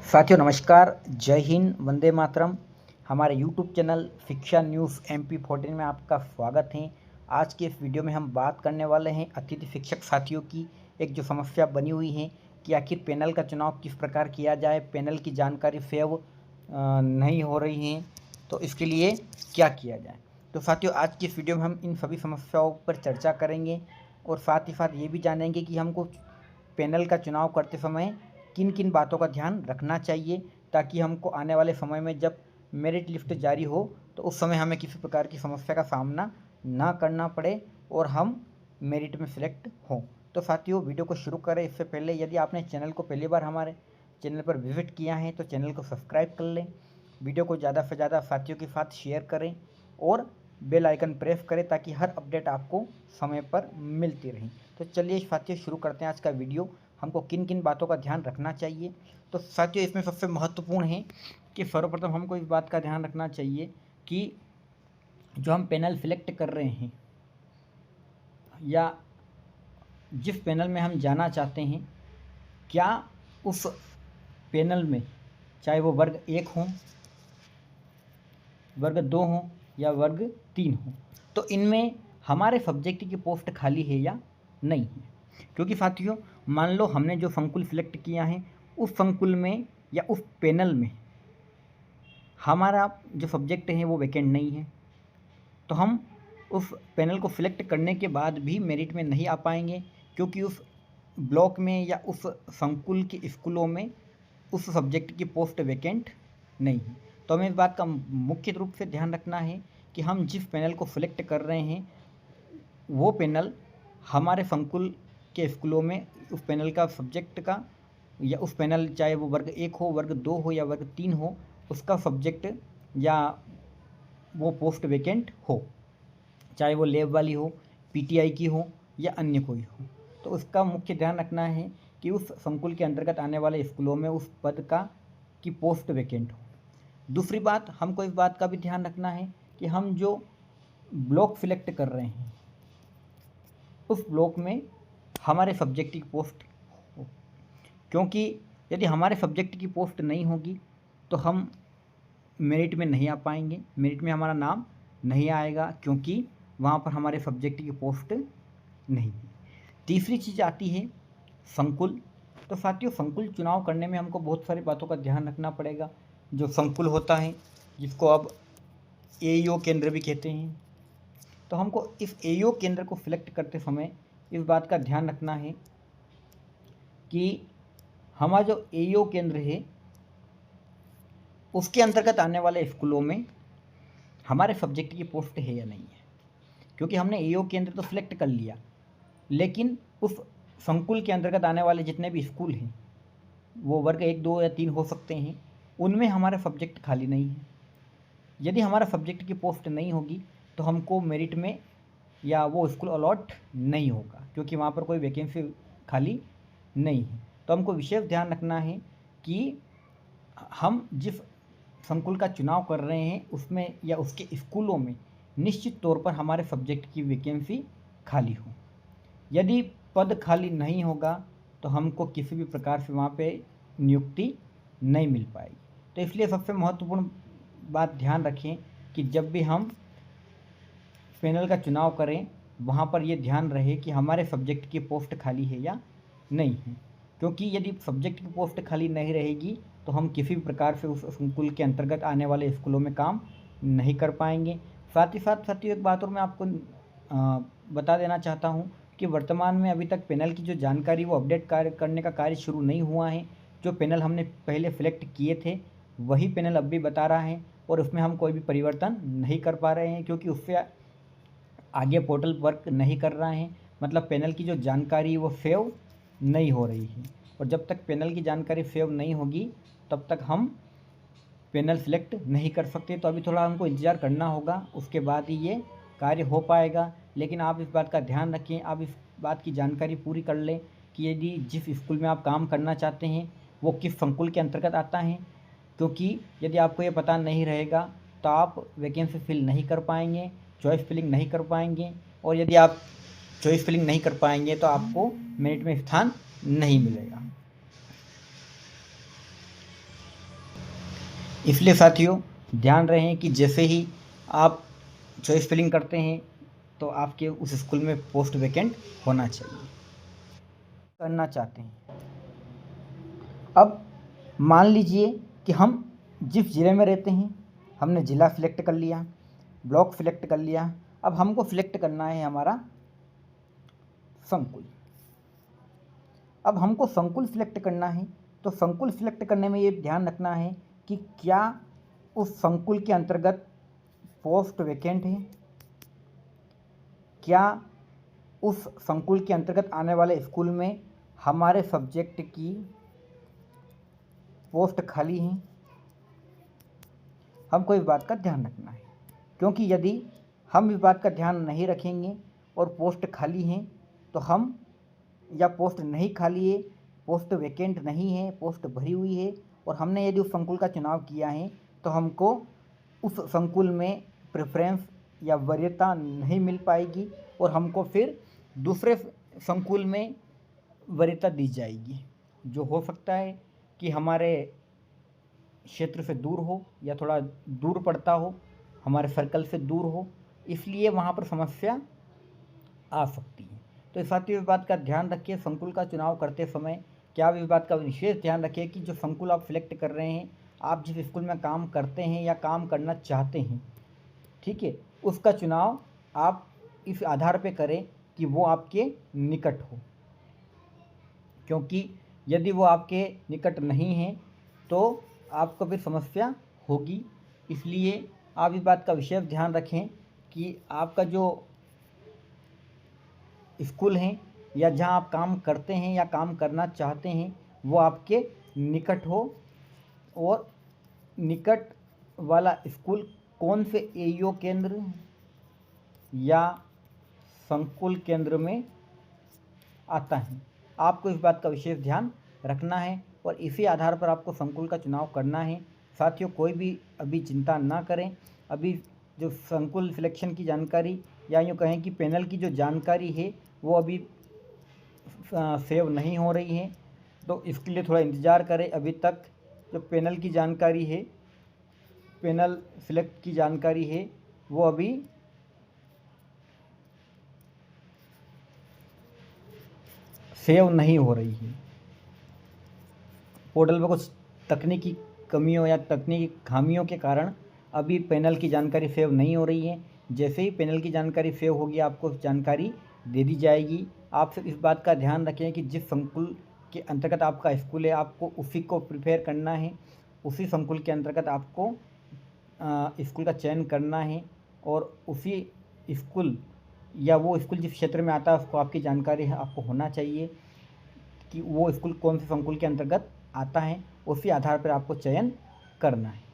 साथियों नमस्कार, जय हिंद, वंदे मातरम। हमारे यूट्यूब चैनल शिक्षा न्यूज़ MP14 में आपका स्वागत है। आज के इस वीडियो में हम बात करने वाले हैं अतिथि शिक्षक साथियों की एक जो समस्या बनी हुई है कि आखिर पैनल का चुनाव किस प्रकार किया जाए। पैनल की जानकारी सेव नहीं हो रही है, तो इसके लिए क्या किया जाए। तो साथियों आज की इस वीडियो में हम इन सभी समस्याओं पर चर्चा करेंगे और साथ ही साथ ये भी जानेंगे कि हमको पैनल का चुनाव करते समय किन किन बातों का ध्यान रखना चाहिए, ताकि हमको आने वाले समय में जब मेरिट लिस्ट जारी हो तो उस समय हमें किसी प्रकार की समस्या का सामना ना करना पड़े और हम मेरिट में सिलेक्ट हों। तो साथियों वीडियो को शुरू करें इससे पहले यदि आपने चैनल को पहली बार हमारे चैनल पर विजिट किया है तो चैनल को सब्सक्राइब कर लें, वीडियो को ज़्यादा से ज़्यादा साथियों के साथ शेयर करें और बेल आइकन प्रेस करें ताकि हर अपडेट आपको समय पर मिलती रहे। तो चलिए साथियों शुरू करते हैं आज का वीडियो। हमको किन किन बातों का ध्यान रखना चाहिए। तो साथियों इसमें सबसे महत्वपूर्ण है कि सर्वप्रथम हमको इस बात का ध्यान रखना चाहिए कि जो हम पैनल सिलेक्ट कर रहे हैं या जिस पैनल में हम जाना चाहते हैं, क्या उस पैनल में चाहे वो वर्ग 1 हो, वर्ग 2 हो या वर्ग 3 हो, तो इनमें हमारे सब्जेक्ट की पोस्ट खाली है या नहीं है। क्योंकि साथियों मान लो हमने जो संकुल सिलेक्ट किया है उस संकुल में या उस पैनल में हमारा जो सब्जेक्ट है वो वैकेंट नहीं है, तो हम उस पैनल को सिलेक्ट करने के बाद भी मेरिट में नहीं आ पाएंगे, क्योंकि उस ब्लॉक में या उस संकुल के स्कूलों में उस सब्जेक्ट की पोस्ट वैकेंट नहीं है। तो हमें इस बात का मुख्य रूप से ध्यान रखना है कि हम जिस पैनल को सिलेक्ट कर रहे हैं वो पैनल हमारे संकुल के स्कूलों में उस पैनल का सब्जेक्ट का या उस पैनल चाहे वो वर्ग 1 हो, वर्ग 2 हो या वर्ग 3 हो, उसका सब्जेक्ट या वो पोस्ट वैकेंट हो, चाहे वो लैब वाली हो, PTI की हो या अन्य कोई हो। तो उसका मुख्य ध्यान रखना है कि उस संकुल के अंतर्गत आने वाले स्कूलों में उस पद का की पोस्ट वैकेंट हो। दूसरी बात हमको इस बात का भी ध्यान रखना है कि हम जो ब्लॉक सिलेक्ट कर रहे हैं उस ब्लॉक में हमारे सब्जेक्ट की पोस्ट हो, क्योंकि यदि हमारे सब्जेक्ट की पोस्ट नहीं होगी तो हम मेरिट में नहीं आ पाएंगे, मेरिट में हमारा नाम नहीं आएगा, क्योंकि वहाँ पर हमारे सब्जेक्ट की पोस्ट नहीं है। तीसरी चीज़ आती है संकुल। तो साथियों संकुल चुनाव करने में हमको बहुत सारी बातों का ध्यान रखना पड़ेगा। जो संकुल होता है जिसको अब AEO केंद्र भी कहते हैं, तो हमको इस AEO केंद्र को सिलेक्ट करते समय इस बात का ध्यान रखना है कि हमारा जो AEO केंद्र है उसके अंतर्गत आने वाले स्कूलों में हमारे सब्जेक्ट की पोस्ट है या नहीं है। क्योंकि हमने AEO केंद्र तो सिलेक्ट कर लिया, लेकिन उस संकुल के अंतर्गत आने वाले जितने भी स्कूल हैं वो वर्ग 1, 2 या 3 हो सकते हैं, उनमें हमारा सब्जेक्ट खाली नहीं है। यदि हमारा सब्जेक्ट की पोस्ट नहीं होगी तो हमको मेरिट में या वो स्कूल अलॉट नहीं होगा, क्योंकि वहाँ पर कोई वैकेंसी खाली नहीं है। तो हमको विशेष ध्यान रखना है कि हम जिस संकुल का चुनाव कर रहे हैं उसमें या उसके स्कूलों में निश्चित तौर पर हमारे सब्जेक्ट की वैकेंसी खाली हो। यदि पद खाली नहीं होगा तो हमको किसी भी प्रकार से वहाँ पे नियुक्ति नहीं मिल पाएगी। तो इसलिए सबसे महत्वपूर्ण बात ध्यान रखें कि जब भी हम पैनल का चुनाव करें वहाँ पर ये ध्यान रहे कि हमारे सब्जेक्ट की पोस्ट खाली है या नहीं है, क्योंकि यदि सब्जेक्ट की पोस्ट खाली नहीं रहेगी तो हम किसी भी प्रकार से उस संकुल के अंतर्गत आने वाले स्कूलों में काम नहीं कर पाएंगे। साथ ही साथियों एक बात और मैं आपको बता देना चाहता हूँ कि वर्तमान में अभी तक पैनल की जो जानकारी वो अपडेट करने का कार्य शुरू नहीं हुआ है। जो पैनल हमने पहले सिलेक्ट किए थे वही पैनल अब भी बता रहा है और उसमें हम कोई भी परिवर्तन नहीं कर पा रहे हैं, क्योंकि उससे आगे पोर्टल वर्क नहीं कर रहा है। मतलब पैनल की जो जानकारी वो सेव नहीं हो रही है, और जब तक पैनल की जानकारी सेव नहीं होगी तब तक हम पैनल सिलेक्ट नहीं कर सकते। तो अभी थोड़ा हमको इंतज़ार करना होगा, उसके बाद ही ये कार्य हो पाएगा। लेकिन आप इस बात का ध्यान रखें, आप इस बात की जानकारी पूरी कर लें कि यदि जिस स्कूल में आप काम करना चाहते हैं वो किस संकुल के अंतर्गत आता है, क्योंकि यदि आपको ये पता नहीं रहेगा तो आप वैकेंसी फिल नहीं कर पाएंगे, चॉइस फिलिंग नहीं कर पाएंगे, और यदि आप चॉइस फिलिंग नहीं कर पाएंगे तो आपको मेरिट में स्थान नहीं मिलेगा। इसलिए साथियों ध्यान रहे कि जैसे ही आप चॉइस फिलिंग करते हैं तो आपके उस स्कूल में पोस्ट वैकेंट होना चाहिए। करना चाहते हैं, अब मान लीजिए कि हम जिस ज़िले में रहते हैं, हमने ज़िला सिलेक्ट कर लिया, ब्लॉक सिलेक्ट कर लिया, अब हमको सिलेक्ट करना है हमारा संकुल। अब हमको संकुल सिलेक्ट करना है, तो संकुल सिलेक्ट करने में ये ध्यान रखना है कि क्या उस संकुल के अंतर्गत पोस्ट वैकेंट है, क्या उस संकुल के अंतर्गत आने वाले स्कूल में हमारे सब्जेक्ट की पोस्ट खाली हैं। हमको इस बात का ध्यान रखना है, क्योंकि यदि हम इस बात का ध्यान नहीं रखेंगे और पोस्ट खाली हैं तो हम, या पोस्ट नहीं खाली है, पोस्ट वैकेंट नहीं है, पोस्ट भरी हुई है और हमने यदि उस संकुल का चुनाव किया है तो हमको उस संकुल में प्रेफरेंस या वरीयता नहीं मिल पाएगी और हमको फिर दूसरे संकुल में वरीयता दी जाएगी, जो हो सकता है कि हमारे क्षेत्र से दूर हो या थोड़ा दूर पड़ता हो, हमारे सर्कल से दूर हो, इसलिए वहाँ पर समस्या आ सकती है। तो साथियों इस बात का ध्यान रखिए, संकुल का चुनाव करते समय क्या आप इस बात का विशेष ध्यान रखिए कि जो संकुल आप सिलेक्ट कर रहे हैं, आप जिस स्कूल में काम करते हैं या काम करना चाहते हैं, ठीक है, उसका चुनाव आप इस आधार पे करें कि वो आपके निकट हो, क्योंकि यदि वो आपके निकट नहीं है तो आपको फिर समस्या होगी। इसलिए आप इस बात का विशेष ध्यान रखें कि आपका जो स्कूल हैं या जहां आप काम करते हैं या काम करना चाहते हैं वो आपके निकट हो, और निकट वाला स्कूल कौन से एईओ केंद्र या संकुल केंद्र में आता है, आपको इस बात का विशेष ध्यान रखना है और इसी आधार पर आपको संकुल का चुनाव करना है। साथियों कोई भी अभी चिंता ना करें, अभी जो संकुल सिलेक्शन की जानकारी या यूँ कहें कि पैनल की जो जानकारी है वो अभी सेव नहीं हो रही है, तो इसके लिए थोड़ा इंतज़ार करें। अभी तक जो पैनल की जानकारी है, पैनल सिलेक्ट की जानकारी है, वो अभी सेव नहीं हो रही है। पोर्टल पर कुछ तकनीकी कमियों या तकनीकी खामियों के कारण अभी पैनल की जानकारी सेव नहीं हो रही है। जैसे ही पैनल की जानकारी सेव होगी आपको जानकारी दे दी जाएगी। आप सिर्फ इस बात का ध्यान रखें कि जिस संकुल के अंतर्गत आपका स्कूल है आपको उसी को प्रिपेयर करना है, उसी संकुल के अंतर्गत आपको स्कूल का चयन करना है और उसी स्कूल या वो स्कूल जिस क्षेत्र में आता है उसको आपकी जानकारी है, आपको होना चाहिए कि वो स्कूल कौन से संकुल के अंतर्गत आता है, उसी आधार पर आपको चयन करना है।